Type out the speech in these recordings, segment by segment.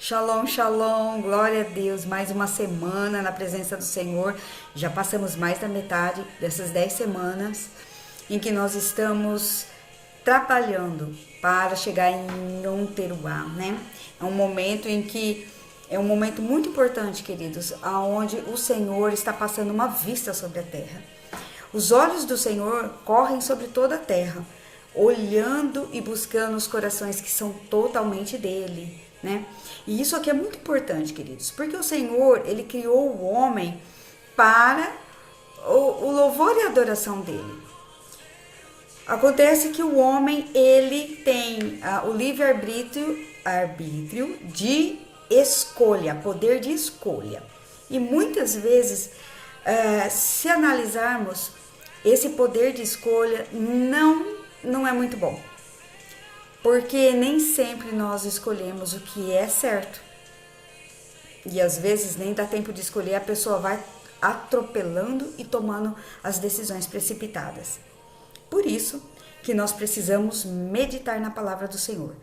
Shalom, shalom, glória a Deus, mais uma semana na presença do Senhor. Já passamos mais da metade dessas 10 semanas em que nós estamos trabalhando para chegar em Yom Teruah, né? É um momento em que é um momento muito importante, queridos, aonde o Senhor está passando uma vista sobre a terra. Os olhos do Senhor correm sobre toda a terra, olhando e buscando os corações que são totalmente dele, né? E isso aqui é muito importante, queridos, porque o Senhor, ele criou o homem para o louvor e a adoração dele. Acontece que o homem, ele tem o livre-arbítrio de escolha, poder de escolha. E muitas vezes, se analisarmos, esse poder de escolha não é muito bom. Porque nem sempre nós escolhemos o que é certo. E às vezes nem dá tempo de escolher, a pessoa vai atropelando e tomando as decisões precipitadas. Por isso que nós precisamos meditar na palavra do Senhor.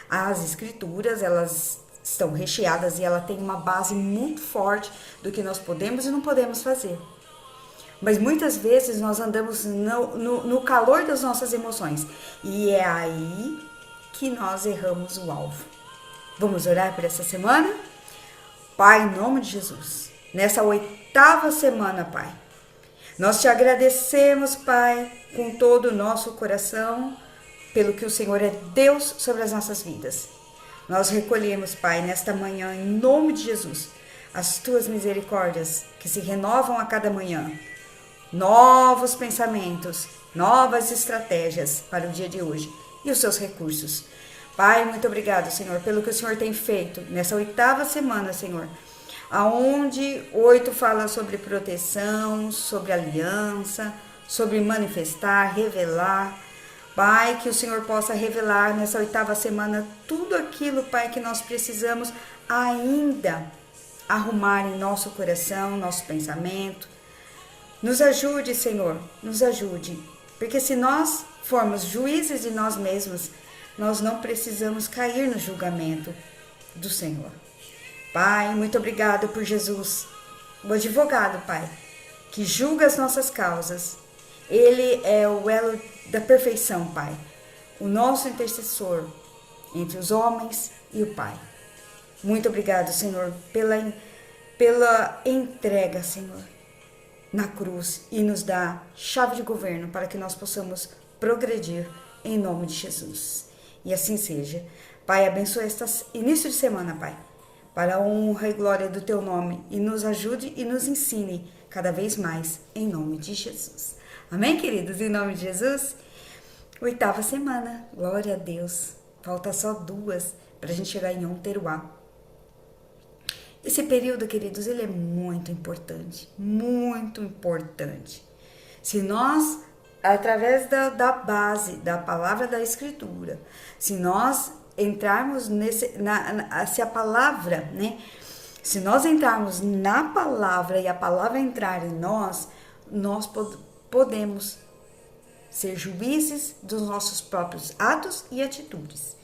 As escrituras, elas estão recheadas e ela tem uma base muito forte do que nós podemos e não podemos fazer. Mas muitas vezes nós andamos no calor das nossas emoções. E é aí que nós erramos o alvo. Vamos orar por essa semana? Pai, em nome de Jesus, nessa 8ª semana, Pai, nós te agradecemos, Pai, com todo o nosso coração, pelo que o Senhor é Deus sobre as nossas vidas. Nós recolhemos, Pai, nesta manhã, em nome de Jesus, as tuas misericórdias que se renovam a cada manhã, novos pensamentos, novas estratégias para o dia de hoje e os seus recursos. Pai, muito obrigado, Senhor, pelo que o Senhor tem feito nessa 8ª semana, Senhor, aonde 8 fala sobre proteção, sobre aliança, sobre manifestar, revelar. Pai, que o Senhor possa revelar nessa 8ª semana tudo aquilo, Pai, que nós precisamos ainda arrumar em nosso coração, nosso pensamento. Nos ajude, Senhor, nos ajude, porque se nós formos juízes de nós mesmos, nós não precisamos cair no julgamento do Senhor. Pai, muito obrigado por Jesus, o advogado, Pai, que julga as nossas causas. Ele é o elo da perfeição, Pai, o nosso intercessor entre os homens e o Pai. Muito obrigado, Senhor, pela entrega, Senhor, na cruz, e nos dá chave de governo para que nós possamos progredir em nome de Jesus. E assim seja. Pai, abençoe este início de semana, Pai, para a honra e glória do teu nome, e nos ajude e nos ensine cada vez mais em nome de Jesus. Amém, queridos? Em nome de Jesus. 8ª semana, glória a Deus. Falta só 2 para a gente chegar em Yom Teruah. Esse período, queridos, ele é muito importante, muito importante. Se nós, através da base, da palavra da Escritura, se nós entrarmos se a palavra, né? Se nós entrarmos na palavra e a palavra entrar em nós podemos ser juízes dos nossos próprios atos e atitudes.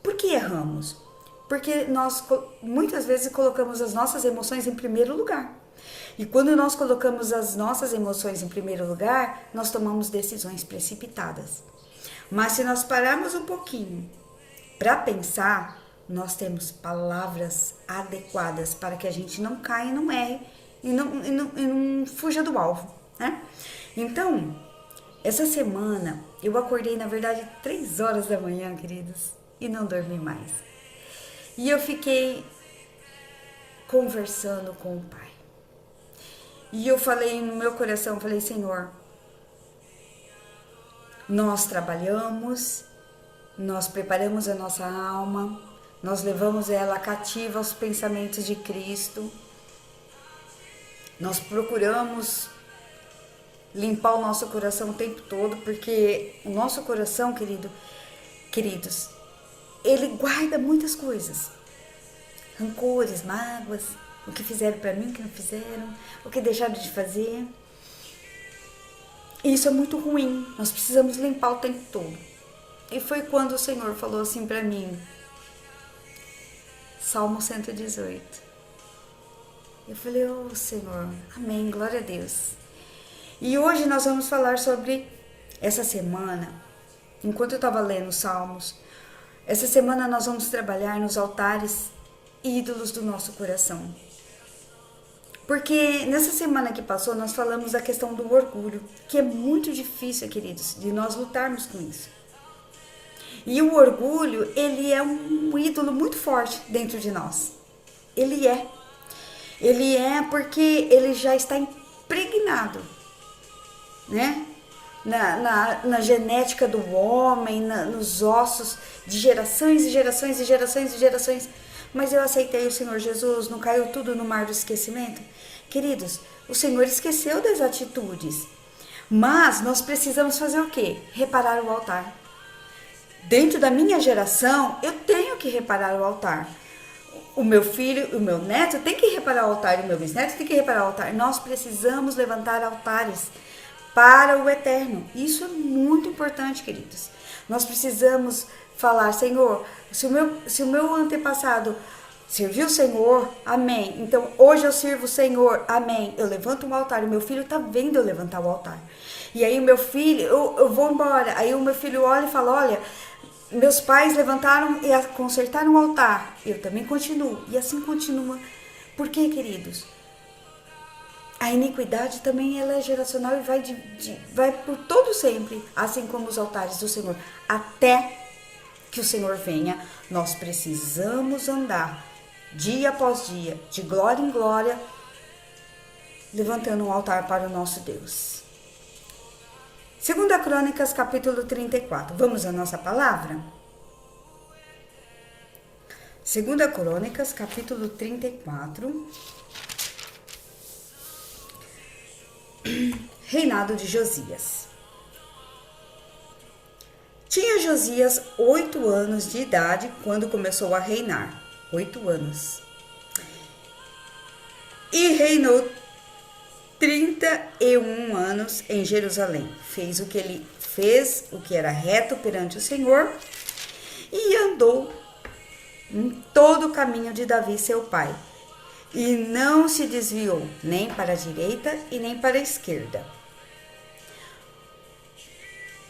Por que erramos? Porque nós muitas vezes colocamos as nossas emoções em primeiro lugar. E quando nós colocamos as nossas emoções em primeiro lugar, nós tomamos decisões precipitadas. Mas se nós pararmos um pouquinho para pensar, nós temos palavras adequadas para que a gente não caia e não erre e não fuja do alvo, né? Então, essa semana eu acordei, na verdade, 3 horas da manhã, queridos, e não dormi mais. E eu fiquei conversando com o Pai. E eu falei no meu coração, falei, Senhor, nós trabalhamos, nós preparamos a nossa alma, nós levamos ela cativa aos pensamentos de Cristo, nós procuramos limpar o nosso coração o tempo todo, porque o nosso coração, queridos, ele guarda muitas coisas, rancores, mágoas, o que fizeram para mim, o que não fizeram, o que deixaram de fazer. E isso é muito ruim, nós precisamos limpar o tempo todo. E foi quando o Senhor falou assim para mim, Salmo 118. Eu falei, oh Senhor, amém, glória a Deus. E hoje nós vamos falar sobre essa semana, enquanto eu estava lendo os Salmos, essa semana nós vamos trabalhar nos altares ídolos do nosso coração. Porque nessa semana que passou nós falamos da questão do orgulho, que é muito difícil, queridos, de nós lutarmos com isso. E o orgulho, ele é um ídolo muito forte dentro de nós. Ele é. Ele é porque ele já está impregnado, né? Na genética do homem, nos ossos de gerações e gerações e gerações e gerações. Mas eu aceitei o Senhor Jesus, não caiu tudo no mar do esquecimento? Queridos, o Senhor esqueceu das atitudes. Mas nós precisamos fazer o quê? Reparar o altar. Dentro da minha geração, eu tenho que reparar o altar. O meu filho, o meu neto tem que reparar o altar, e o meu bisneto tem que reparar o altar. Nós precisamos levantar altares para o eterno. Isso é muito importante, queridos. Nós precisamos falar, Senhor, se o meu antepassado serviu o Senhor, amém. Então hoje eu sirvo o Senhor, amém. Eu levanto um altar, o meu filho está vendo eu levantar o altar. E aí o meu filho, eu vou embora, aí o meu filho olha e fala, olha, meus pais levantaram e consertaram o altar, eu também continuo. E assim continua. Por quê, queridos? A iniquidade também ela é geracional e vai por todo sempre, assim como os altares do Senhor. Até que o Senhor venha, nós precisamos andar dia após dia, de glória em glória, levantando um altar para o nosso Deus. 2 Crônicas, capítulo 34. Vamos à nossa palavra? 2 Crônicas, capítulo 34. Reinado de Josias. Tinha Josias 8 anos de idade quando começou a reinar. 8 anos. E reinou 31 anos em Jerusalém. Fez o que era reto perante o Senhor e andou em todo o caminho de Davi, seu pai. E não se desviou nem para a direita e nem para a esquerda.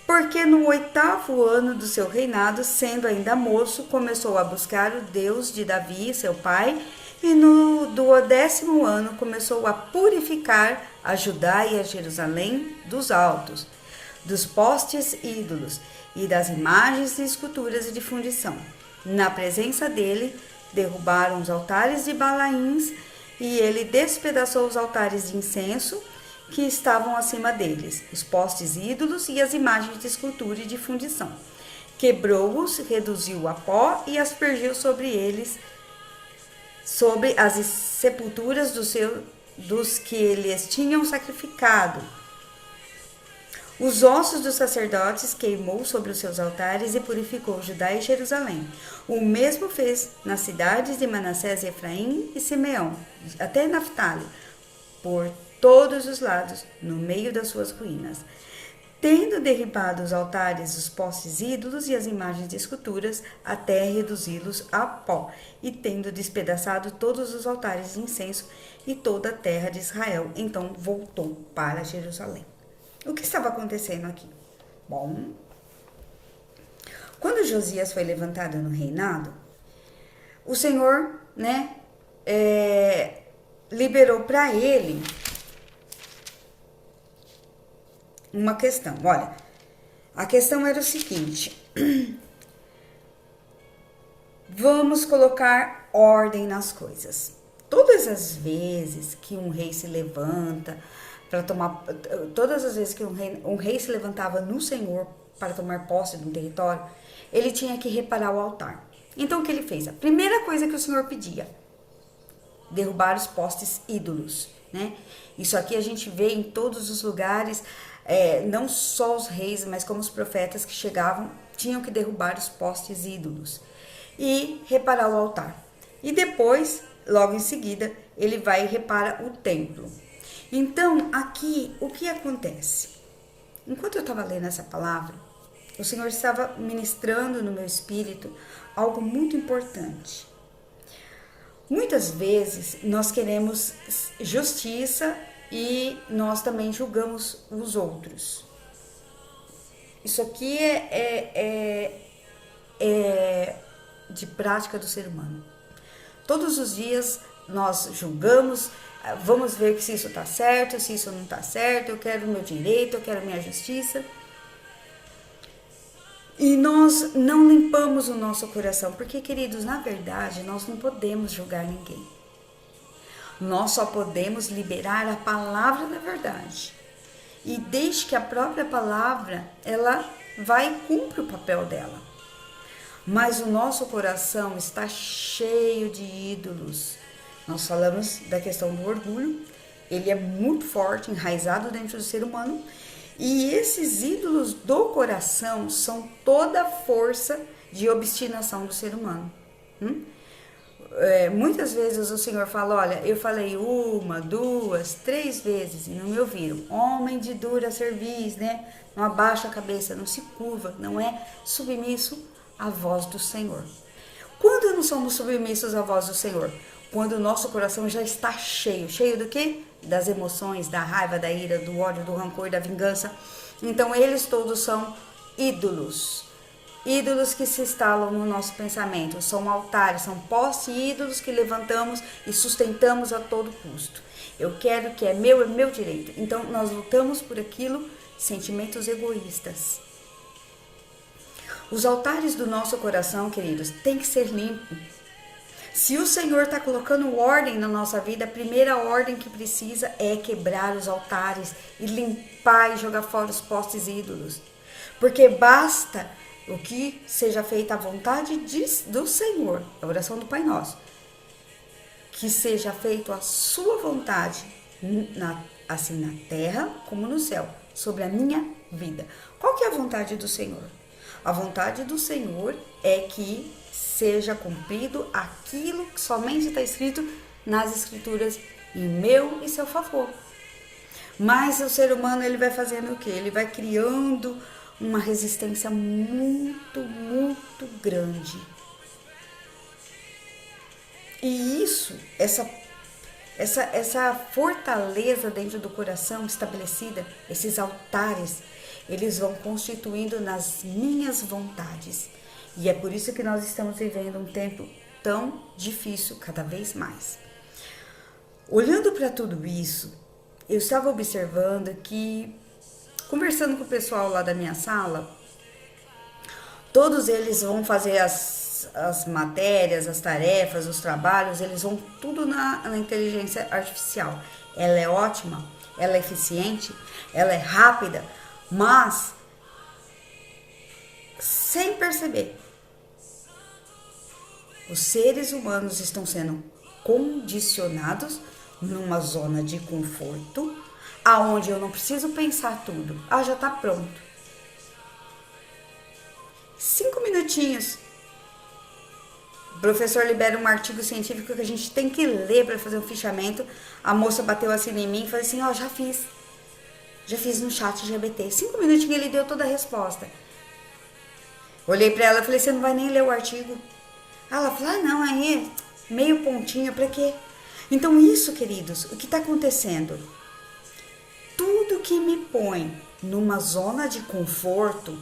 Porque no 8º ano do seu reinado, sendo ainda moço, começou a buscar o Deus de Davi, seu pai, e no 10º ano começou a purificar a Judá e a Jerusalém dos altos, dos postes ídolos e das imagens de esculturas e de fundição. Na presença dele, derrubaram os altares de Balaíns e ele despedaçou os altares de incenso que estavam acima deles, os postes ídolos e as imagens de escultura e de fundição. Quebrou-os, reduziu a pó e aspergiu sobre eles, sobre as sepulturas dos que eles tinham sacrificado. Os ossos dos sacerdotes queimou sobre os seus altares e purificou Judá e Jerusalém. O mesmo fez nas cidades de Manassés, Efraim e Simeão, até Naftali, por todos os lados, no meio das suas ruínas. Tendo derribado os altares, os postes ídolos e as imagens de esculturas, até reduzi-los a pó, e tendo despedaçado todos os altares de incenso e toda a terra de Israel, então voltou para Jerusalém. O que estava acontecendo aqui? Bom, quando Josias foi levantado no reinado, o Senhor, liberou para ele uma questão. Olha, a questão era o seguinte: vamos colocar ordem nas coisas. Todas as vezes que um rei se levanta para tomar, todas as vezes que um rei se levantava no Senhor para tomar posse de um território, ele tinha que reparar o altar. Então o que ele fez? A primeira coisa que o Senhor pedia: derrubar os postes ídolos, né? Isso aqui a gente vê em todos os lugares, não só os reis, mas como os profetas que chegavam, tinham que derrubar os postes ídolos e reparar o altar. E depois, logo em seguida, ele vai e repara o templo. Então, aqui, o que acontece? Enquanto eu estava lendo essa palavra, o Senhor estava ministrando no meu espírito algo muito importante. Muitas vezes nós queremos justiça e nós também julgamos os outros. Isso aqui é de prática do ser humano. Todos os dias nós julgamos, vamos ver se isso está certo, se isso não está certo, eu quero o meu direito, eu quero a minha justiça. E nós não limpamos o nosso coração, porque, queridos, na verdade, nós não podemos julgar ninguém. Nós só podemos liberar a palavra da verdade. E desde que a própria palavra, ela vai e cumpre o papel dela. Mas o nosso coração está cheio de ídolos. Nós falamos da questão do orgulho. Ele é muito forte, enraizado dentro do ser humano. E esses ídolos do coração são toda a força de obstinação do ser humano. Muitas vezes o Senhor fala, olha, eu falei 1, 2, 3 vezes e não me ouviram. Homem de dura cerviz, né? Não abaixa a cabeça, não se curva, não é submisso à voz do Senhor. Quando não somos submissos à voz do Senhor? Quando o nosso coração já está cheio. Cheio do quê? Das emoções, da raiva, da ira, do ódio, do rancor, da vingança. Então eles todos são ídolos. Ídolos que se instalam no nosso pensamento. São altares, são postes e ídolos que levantamos e sustentamos a todo custo. Eu quero que é meu direito. Então nós lutamos por aquilo, sentimentos egoístas. Os altares do nosso coração, queridos, tem que ser limpos. Se o Senhor está colocando ordem na nossa vida, a primeira ordem que precisa é quebrar os altares e limpar e jogar fora os postes ídolos. Porque basta o que seja feita a vontade do Senhor, a oração do Pai Nosso. Que seja feito a sua vontade, assim na terra como no céu, sobre a minha vida. Qual que é a vontade do Senhor? A vontade do Senhor é que seja cumprido aquilo que somente está escrito nas Escrituras em meu e seu favor. Mas o ser humano, ele vai fazendo o quê? Ele vai criando uma resistência muito, muito grande. E isso, essa fortaleza dentro do coração estabelecida, esses altares, eles vão constituindo nas minhas vontades. E é por isso que nós estamos vivendo um tempo tão difícil, cada vez mais. Olhando para tudo isso, eu estava observando que, conversando com o pessoal lá da minha sala, todos eles vão fazer as matérias, as tarefas, os trabalhos, eles vão tudo na inteligência artificial. Ela é ótima, ela é eficiente, ela é rápida, mas sem perceber, os seres humanos estão sendo condicionados numa zona de conforto, aonde eu não preciso pensar tudo. Já está pronto. 5 minutinhos. O professor libera um artigo científico que a gente tem que ler para fazer um fichamento. A moça bateu assim em mim e falou assim, já fiz. Já fiz no chat GPT. 5 minutinhos ele deu toda a resposta. Olhei para ela e falei, você não vai nem ler o artigo? Ela falou, não, aí meio pontinho, para quê? Então isso, queridos, o que está acontecendo? Tudo que me põe numa zona de conforto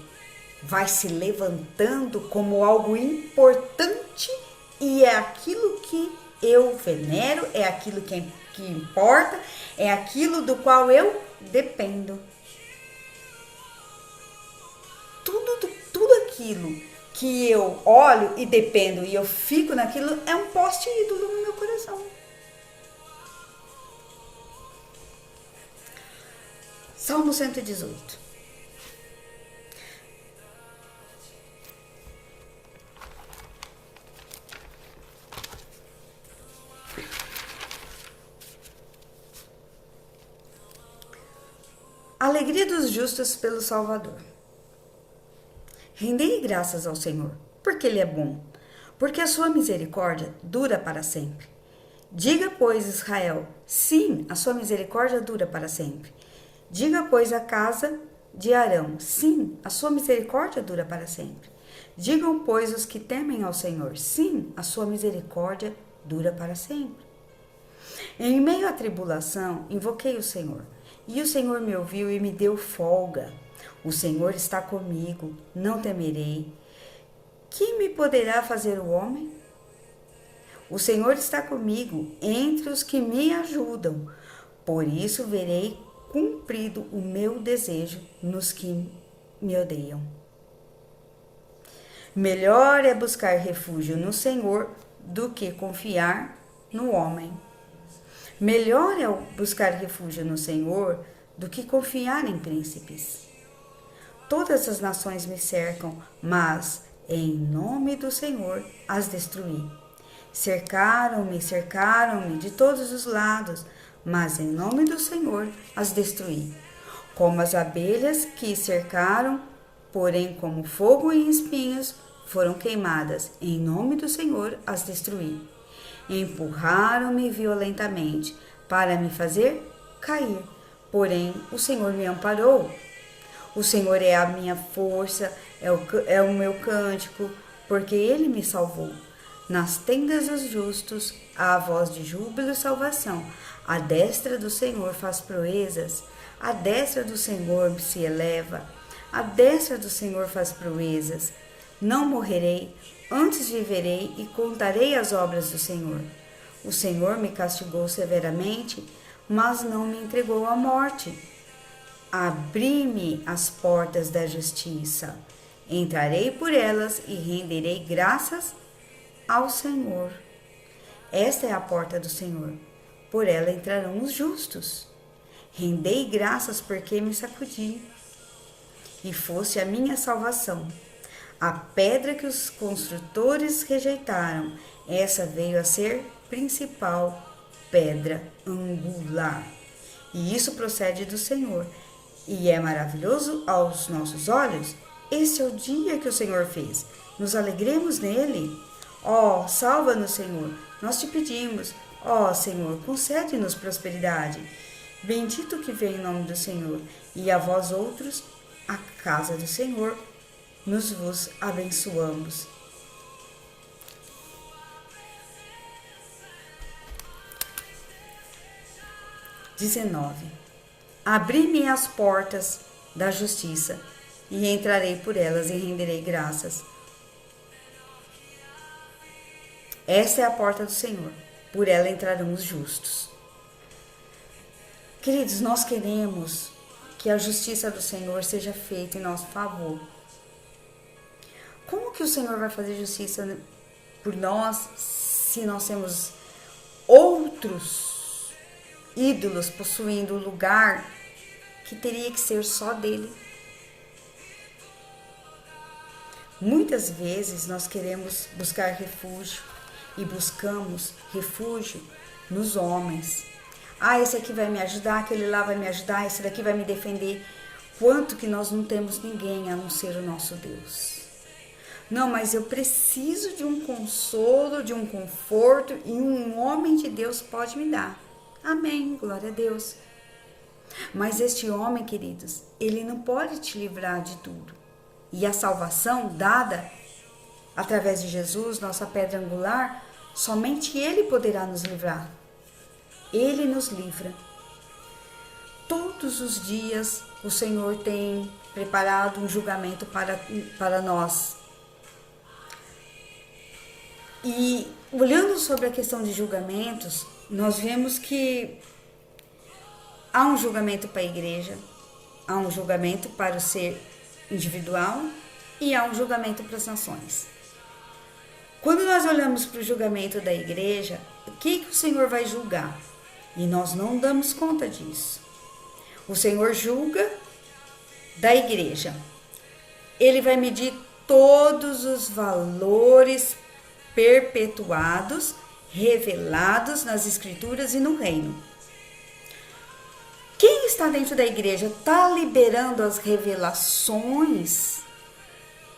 vai se levantando como algo importante e é aquilo que eu venero, é aquilo que importa, é aquilo do qual eu dependo. Tudo aquilo que eu olho e dependo e eu fico naquilo é um poste ídolo no meu coração. Salmo 118. Alegria dos justos pelo Salvador. Rendei graças ao Senhor, porque Ele é bom, porque a sua misericórdia dura para sempre. Diga, pois, Israel, sim, a sua misericórdia dura para sempre. Diga, pois, a casa de Arão, sim, a sua misericórdia dura para sempre. Digam, pois, os que temem ao Senhor, sim, a sua misericórdia dura para sempre. Em meio à tribulação, invoquei o Senhor, e o Senhor me ouviu e me deu folga. O Senhor está comigo, não temerei. Que me poderá fazer o homem? O Senhor está comigo entre os que me ajudam. Por isso verei cumprido o meu desejo nos que me odeiam. Melhor é buscar refúgio no Senhor do que confiar no homem. Melhor é buscar refúgio no Senhor do que confiar em príncipes. Todas as nações me cercam, mas em nome do Senhor as destruí. Cercaram-me de todos os lados, mas em nome do Senhor as destruí. Como as abelhas que cercaram, porém como fogo e espinhos foram queimadas, em nome do Senhor as destruí. Empurraram-me violentamente para me fazer cair, porém o Senhor me amparou. O Senhor é a minha força, é o meu cântico, porque Ele me salvou. Nas tendas dos justos há a voz de júbilo e salvação. A destra do Senhor faz proezas, a destra do Senhor se eleva, a destra do Senhor faz proezas. Não morrerei, antes viverei e contarei as obras do Senhor. O Senhor me castigou severamente, mas não me entregou à morte. Abri-me as portas da justiça. Entrarei por elas e renderei graças ao Senhor. Esta é a porta do Senhor. Por ela entrarão os justos. Rendei graças porque me sacudi. E fosse a minha salvação. A pedra que os construtores rejeitaram, essa veio a ser principal pedra angular. E isso procede do Senhor. E é maravilhoso aos nossos olhos. Este é o dia que o Senhor fez. Nos alegremos nele. Ó, salva-nos, Senhor. Nós te pedimos. Ó, Senhor, concede-nos prosperidade. Bendito que vem em nome do Senhor. E a vós outros, a casa do Senhor, nos vos abençoamos. Abri-me as portas da justiça e entrarei por elas e renderei graças. Esta é a porta do Senhor, por ela entrarão os justos. Queridos, nós queremos que a justiça do Senhor seja feita em nosso favor. Como que o Senhor vai fazer justiça por nós se nós temos outros ídolos possuindo o lugar que teria que ser só dele? Muitas vezes nós queremos buscar refúgio e buscamos refúgio nos homens. Ah, esse aqui vai me ajudar, aquele lá vai me ajudar, esse daqui vai me defender. Quanto que nós não temos ninguém a não ser o nosso Deus. Não, mas eu preciso de um consolo, de um conforto, e um homem de Deus pode me dar. Amém, glória a Deus. Mas este homem, queridos, ele não pode te livrar de tudo. E a salvação dada através de Jesus, nossa pedra angular, somente Ele poderá nos livrar. Ele nos livra. Todos os dias o Senhor tem preparado um julgamento para nós. E olhando sobre a questão de julgamentos, nós vemos que há um julgamento para a igreja, há um julgamento para o ser individual e há um julgamento para as nações. Quando nós olhamos para o julgamento da igreja, o que o Senhor vai julgar? E nós não damos conta disso. O Senhor julga da igreja. Ele vai medir todos os valores perpetuados, revelados nas Escrituras e no reino. Quem está dentro da igreja está liberando as revelações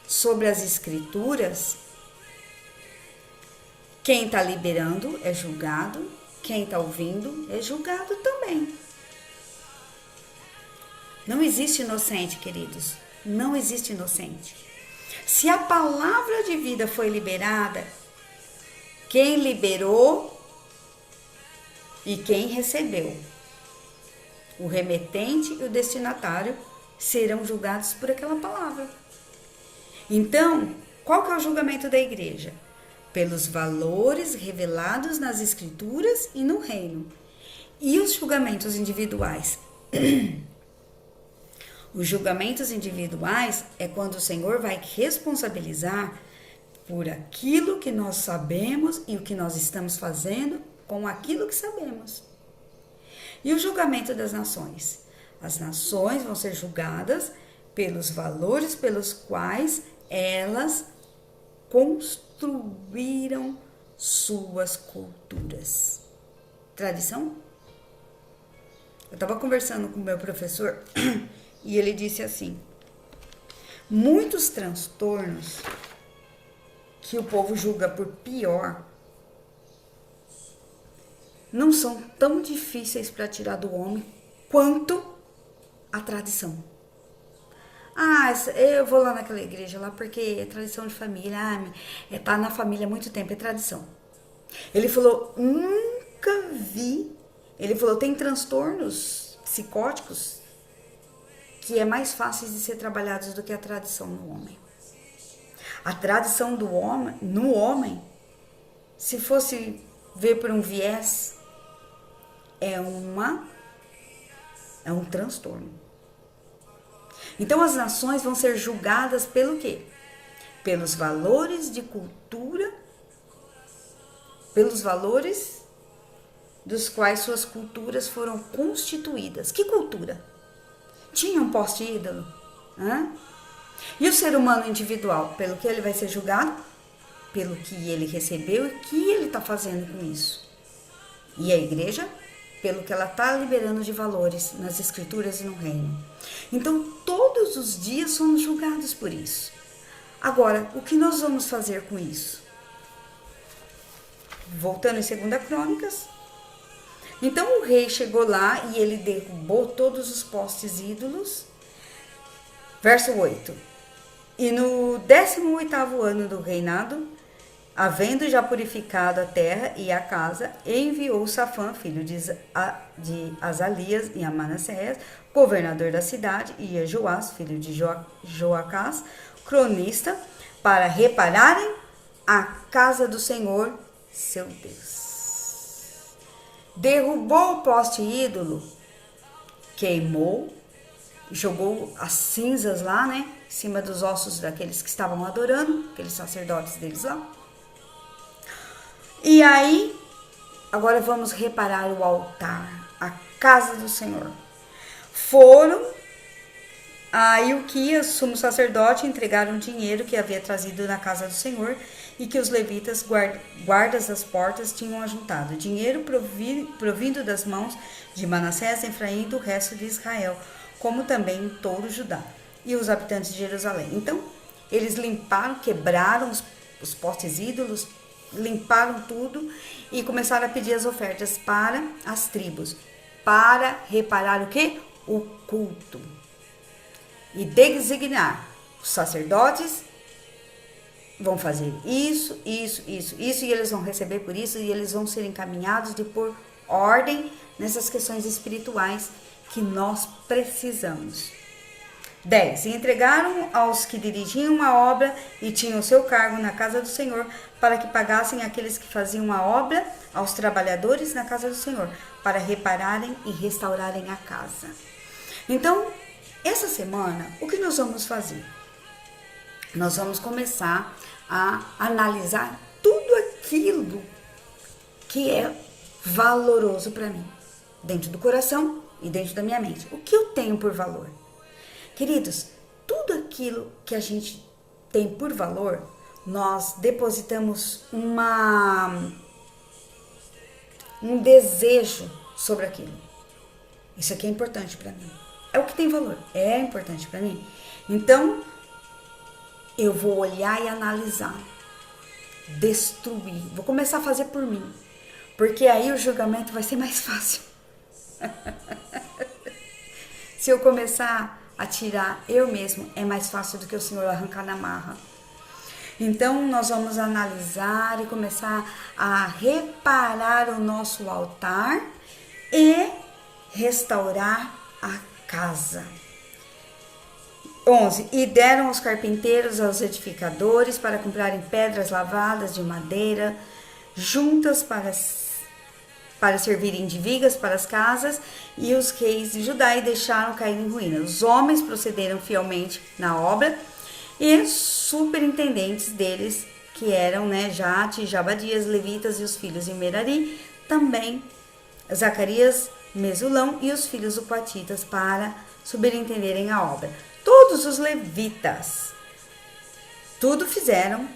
sobre as Escrituras? Quem está liberando é julgado, quem está ouvindo é julgado também. Não existe inocente, queridos, não existe inocente. Se a palavra de vida foi liberada, quem liberou e quem recebeu. O remetente e o destinatário serão julgados por aquela palavra. Então, qual que é o julgamento da igreja? Pelos valores revelados nas escrituras e no reino. E os julgamentos individuais? Os julgamentos individuais é quando o Senhor vai responsabilizar por aquilo que nós sabemos e o que nós estamos fazendo com aquilo que sabemos. E o julgamento das nações? As nações vão ser julgadas pelos valores pelos quais elas construíram suas culturas. Tradição? Eu estava conversando com o meu professor e ele disse assim: muitos transtornos que o povo julga por pior não são tão difíceis para tirar do homem quanto a tradição. Ah, eu vou lá naquela igreja lá porque é tradição de família. Ah, tá na família há muito tempo, é tradição. Ele falou, nunca vi. Ele falou, tem transtornos psicóticos que é mais fáceis de ser trabalhados do que a tradição no homem. A tradição do homem, no homem, se fosse ver por um viés, é um transtorno. Então as nações vão ser julgadas pelo quê? Pelos valores de cultura, pelos valores dos quais suas culturas foram constituídas. Que cultura? Tinha um poste ídolo? E o ser humano individual, pelo que ele vai ser julgado? Pelo que ele recebeu e o que ele está fazendo com isso. E a igreja? Pelo que ela está liberando de valores nas escrituras e no reino. Então, todos os dias somos julgados por isso. Agora, o que nós vamos fazer com isso? Voltando em 2 Crônicas. Então, o rei chegou lá e ele derrubou todos os postes ídolos. Verso 8. E no 18º ano do reinado, havendo já purificado a terra e a casa, enviou Safã, filho de Azalias, e a Manassés, governador da cidade, e a Joás, filho de Joacás, cronista, para repararem a casa do Senhor, seu Deus. Derrubou o poste ídolo, queimou, jogou as cinzas lá, né, em cima dos ossos daqueles que estavam adorando, aqueles sacerdotes deles lá. E aí, agora vamos reparar o altar, a casa do Senhor. Foram a Ilquias, sumo sacerdote, entregaram dinheiro que havia trazido na casa do Senhor e que os levitas, guardas das portas, tinham ajuntado. Dinheiro provindo das mãos de Manassés, Efraim e do resto de Israel, como também todo o Judá e os habitantes de Jerusalém. Então, eles limparam, quebraram os postes ídolos, limparam tudo e começaram a pedir as ofertas para as tribos, para reparar o quê? O culto. E designar os sacerdotes vão fazer isso, e eles vão receber por isso, e eles vão ser encaminhados de pôr ordem nessas questões espirituais que nós precisamos. 10. E entregaram aos que dirigiam a obra e tinham seu cargo na casa do Senhor, para que pagassem aqueles que faziam a obra aos trabalhadores na casa do Senhor, para repararem e restaurarem a casa. Então, essa semana, o que nós vamos fazer? Nós vamos começar a analisar tudo aquilo que é valoroso para mim, dentro do coração e dentro da minha mente. O que eu tenho por valor? Queridos, tudo aquilo que a gente tem por valor, nós depositamos um desejo sobre aquilo. Isso aqui é importante para mim. É o que tem valor, é importante para mim. Então, eu vou olhar e analisar, destruir. Vou começar a fazer por mim, porque aí o julgamento vai ser mais fácil. Se eu começar a tirar eu mesmo, é mais fácil do que o Senhor arrancar na marra. Então, nós vamos analisar e começar a reparar o nosso altar e restaurar a casa. 11. E deram aos carpinteiros, aos edificadores, para comprarem pedras lavadas de madeira, juntas para servirem de vigas para as casas, e os reis de Judá e deixaram cair em ruína. Os homens procederam fielmente na obra, e superintendentes deles, que eram Jate, Jabadias, levitas e os filhos de Merari, também Zacarias, Mesulão e os filhos do Coatitas, para superintenderem a obra. Todos os levitas, tudo fizeram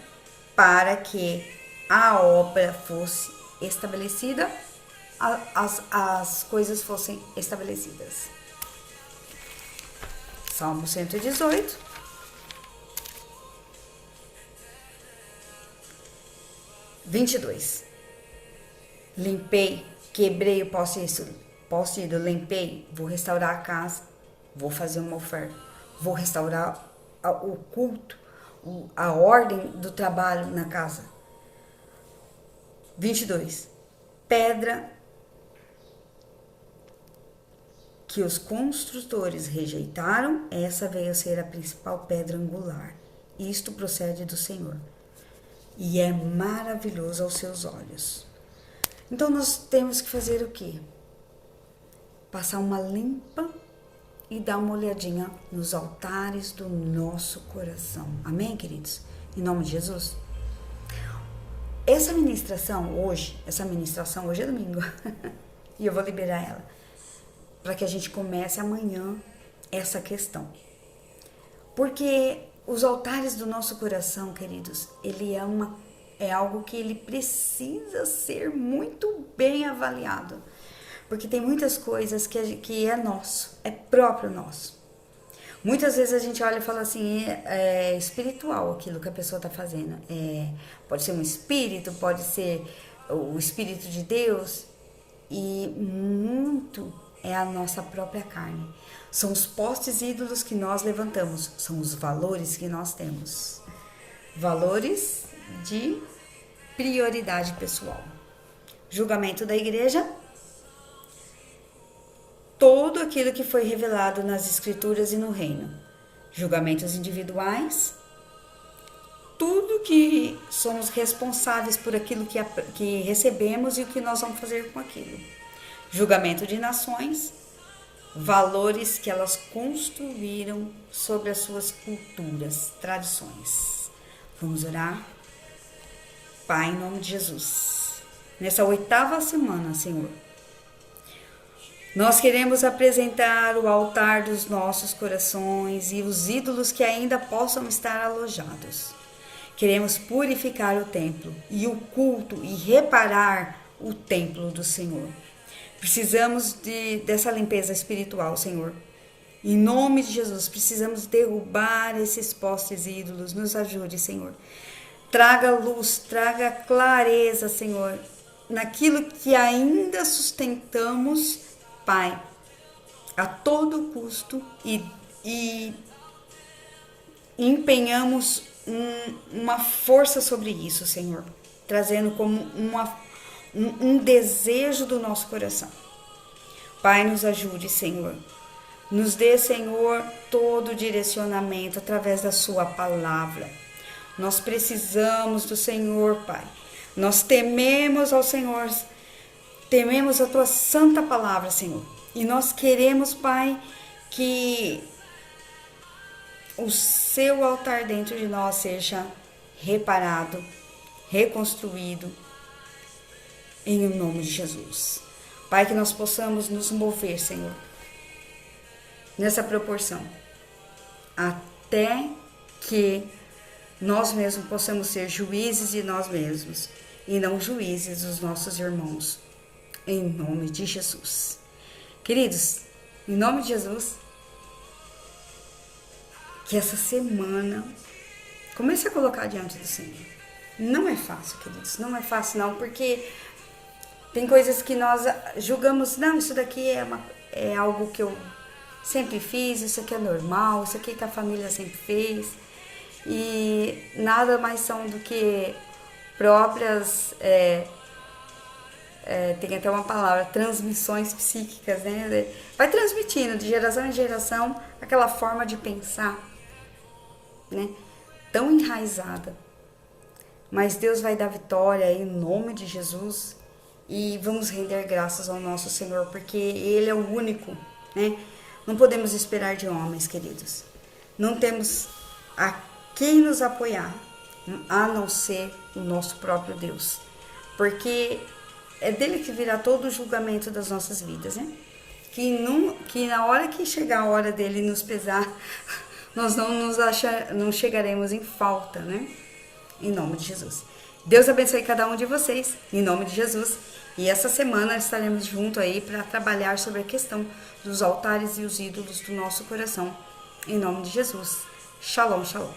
para que a obra fosse estabelecida, as coisas fossem estabelecidas. Salmo 118. Limpei, quebrei o poste do limpei, vou restaurar a casa, vou fazer uma oferta, vou restaurar o culto, a ordem do trabalho na casa. 22. Pedra que os construtores rejeitaram, essa veio a ser a principal pedra angular. Isto procede do Senhor, e é maravilhoso aos seus olhos. Então nós temos que fazer o quê? Passar uma limpa e dar uma olhadinha nos altares do nosso coração. Amém, queridos? Em nome de Jesus. Essa ministração hoje é domingo, e eu vou liberar ela, para que a gente comece amanhã essa questão. Porque os altares do nosso coração, queridos, ele é algo que ele precisa ser muito bem avaliado. Porque tem muitas coisas que é nosso, é próprio nosso. Muitas vezes a gente olha e fala assim, é espiritual aquilo que a pessoa está fazendo. Pode ser um espírito, pode ser o Espírito de Deus, e muito é a nossa própria carne. São os postes ídolos que nós levantamos, são os valores que nós temos. Valores de prioridade pessoal. Julgamento da igreja. Todo aquilo que foi revelado nas escrituras e no reino. Julgamentos individuais. Tudo que somos responsáveis por aquilo que recebemos e o que nós vamos fazer com aquilo. Julgamento de nações. Valores que elas construíram sobre as suas culturas, tradições. Vamos orar? Pai, em nome de Jesus. Nessa 8ª semana, Senhor, nós queremos apresentar o altar dos nossos corações e os ídolos que ainda possam estar alojados. Queremos purificar o templo e o culto e reparar o templo do Senhor. Precisamos dessa limpeza espiritual, Senhor. Em nome de Jesus, precisamos derrubar esses postes ídolos. Nos ajude, Senhor. Traga luz, traga clareza, Senhor, naquilo que ainda sustentamos, Pai, a todo custo, e empenhamos uma força sobre isso, Senhor, trazendo como um desejo do nosso coração. Pai, nos ajude, Senhor. Nos dê, Senhor, todo o direcionamento através da sua palavra. Nós precisamos do Senhor, Pai. Nós tememos ao Senhor, tememos a tua santa palavra, Senhor. E nós queremos, Pai, que o seu altar dentro de nós seja reparado, reconstruído, em nome de Jesus. Pai, que nós possamos nos mover, Senhor, nessa proporção, até que nós mesmos possamos ser juízes de nós mesmos e não juízes dos nossos irmãos, em nome de Jesus. Queridos, em nome de Jesus, que essa semana comece a colocar diante do Senhor. Não é fácil, queridos, não é fácil não, porque tem coisas que nós julgamos, não, isso daqui é algo que eu sempre fiz, isso aqui é normal, isso aqui que a família sempre fez. e nada mais são do que próprias, tem até uma palavra, transmissões psíquicas, né? Vai transmitindo de geração em geração aquela forma de pensar, né? Tão enraizada. Mas Deus vai dar vitória em nome de Jesus e vamos render graças ao nosso Senhor, porque Ele é o único, né? Não podemos esperar de homens, queridos. Não temos a quem nos apoiar, a não ser o nosso próprio Deus. Porque é dele que virá todo o julgamento das nossas vidas, né? Que na hora que chegar a hora dele nos pesar, nós não chegaremos em falta, né? Em nome de Jesus. Deus abençoe cada um de vocês, em nome de Jesus. E essa semana estaremos juntos aí para trabalhar sobre a questão dos altares e os ídolos do nosso coração, em nome de Jesus. Shalom, shalom.